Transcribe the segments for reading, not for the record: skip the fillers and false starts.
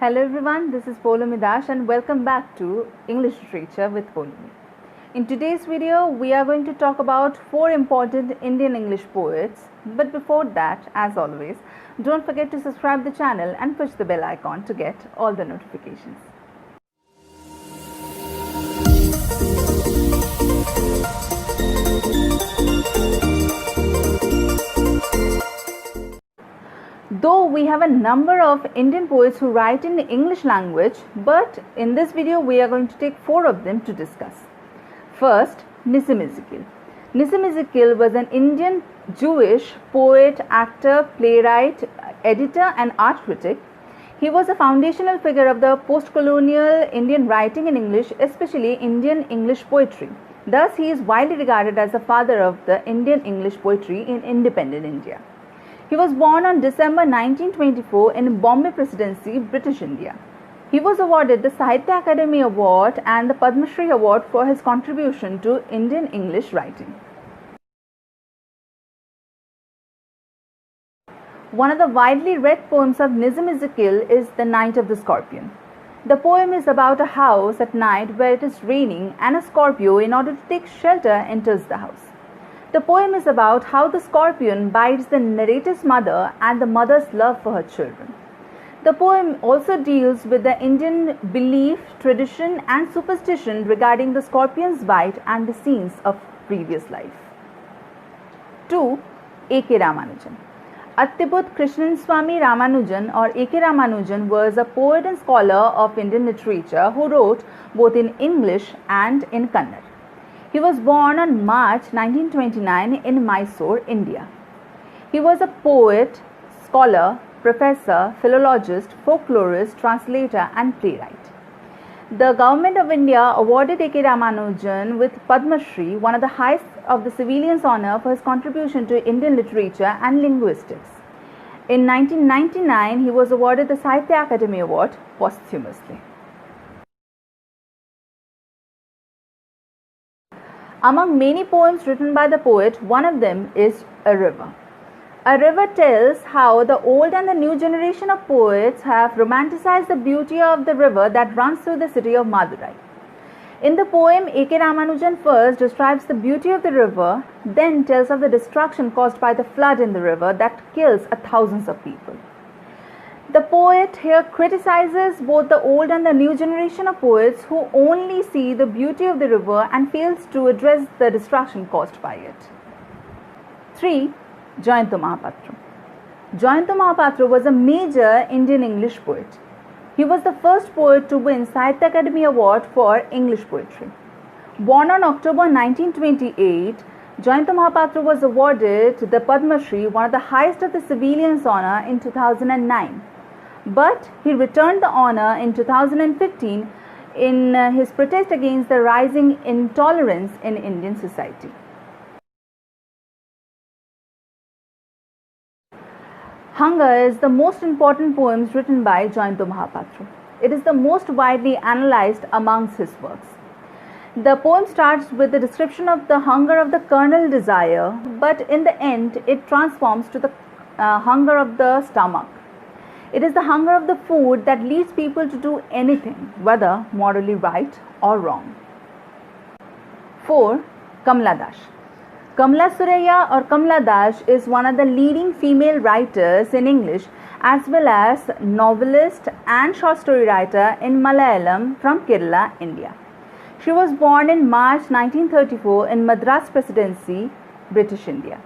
Hello everyone, this is Poulami Dash and welcome back to English Literature with Poulami. In today's video, we are going to talk about 4 important Indian English poets. But before that, as always, don't forget to subscribe the channel and push the bell icon to get all the notifications. Though we have a number of Indian poets who write in the English language, but in this video we are going to take 4 of them to discuss. First, Nissim Ezekiel. Nissim Ezekiel was an Indian Jewish poet, actor, playwright, editor and art critic. He was a foundational figure of the post-colonial Indian writing in English, especially Indian English poetry. Thus, he is widely regarded as the father of the Indian English poetry in independent India. He was born on December 1924 in Bombay Presidency, British India. He was awarded the Sahitya Akademi Award and the Padma Shri Award for his contribution to Indian English writing. One of the widely read poems of Nissim Ezekiel is The Night of the Scorpion. The poem is about a house at night where it is raining and a Scorpio, in order to take shelter, enters the house. The poem is about how the scorpion bites the narrator's mother and the mother's love for her children. The poem also deals with the Indian belief, tradition and superstition regarding the scorpion's bite and the scenes of previous life. 2. A.K. Ramanujan. Atyabhut Krishnan Swami Ramanujan or A.K. Ramanujan was a poet and scholar of Indian literature who wrote both in English and in Kannada. He was born on March 1929 in Mysore, India. He was a poet, scholar, professor, philologist, folklorist, translator and playwright. The Government of India awarded A.K. Ramanujan with Padma Shri, one of the highest of the civilians' honour, for his contribution to Indian literature and linguistics. In 1999, he was awarded the Sahitya Akademi Award posthumously. Among many poems written by the poet, one of them is A River. A River tells how the old and the new generation of poets have romanticized the beauty of the river that runs through the city of Madurai. In the poem, A.K. Ramanujan first describes the beauty of the river, then tells of the destruction caused by the flood in the river that kills thousands of people. The poet here criticizes both the old and the new generation of poets who only see the beauty of the river and fails to address the destruction caused by it. 3. Jayanto Mahapatra. Jayanto Mahapatra was a major Indian English poet. He was the first poet to win Sahitya Akademi Award for English poetry. Born on October 1928, Jayanto Mahapatra was awarded the Padma Shri, one of the highest of the civilians' honour, in 2009. But he returned the honour in 2015 in his protest against the rising intolerance in Indian society. Hunger is the most important poem written by Jayanto Mahapatra. It is the most widely analysed amongst his works. The poem starts with the description of the hunger of the carnal desire, but in the end it transforms to the hunger of the stomach. It is the hunger of the food that leads people to do anything, whether morally right or wrong. 4. Kamala Das. Kamala Surayya or Kamala Das is one of the leading female writers in English, as well as novelist and short story writer in Malayalam from Kerala, India. She was born in March 1934 in Madras Presidency, British India.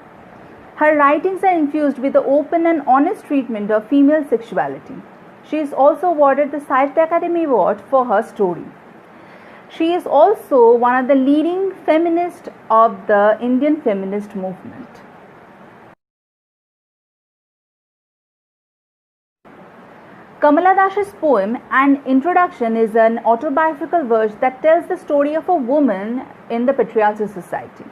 Her writings are infused with the open and honest treatment of female sexuality. She is also awarded the Sahitya Akademi Award for her story. She is also one of the leading feminists of the Indian feminist movement. Kamala Das's poem An Introduction is an autobiographical verse that tells the story of a woman in the patriarchal society.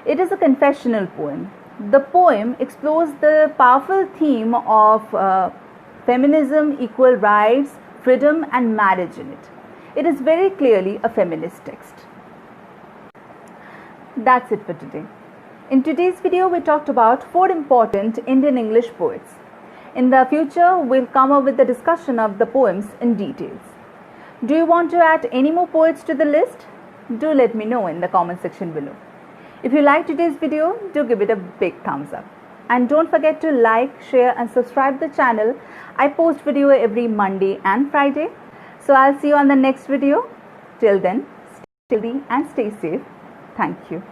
It is a confessional poem. The poem explores the powerful theme of feminism, equal rights, freedom and marriage in it. It is very clearly a feminist text. That's it for today. In today's video, we talked about 4 important Indian English poets. In the future, we'll come up with the discussion of the poems in details. Do you want to add any more poets to the list? Do let me know in the comment section below. If you liked today's video, do give it a big thumbs up. And don't forget to like, share and subscribe the channel. I post video every Monday and Friday. So I'll see you on the next video. Till then, stay healthy and stay safe. Thank you.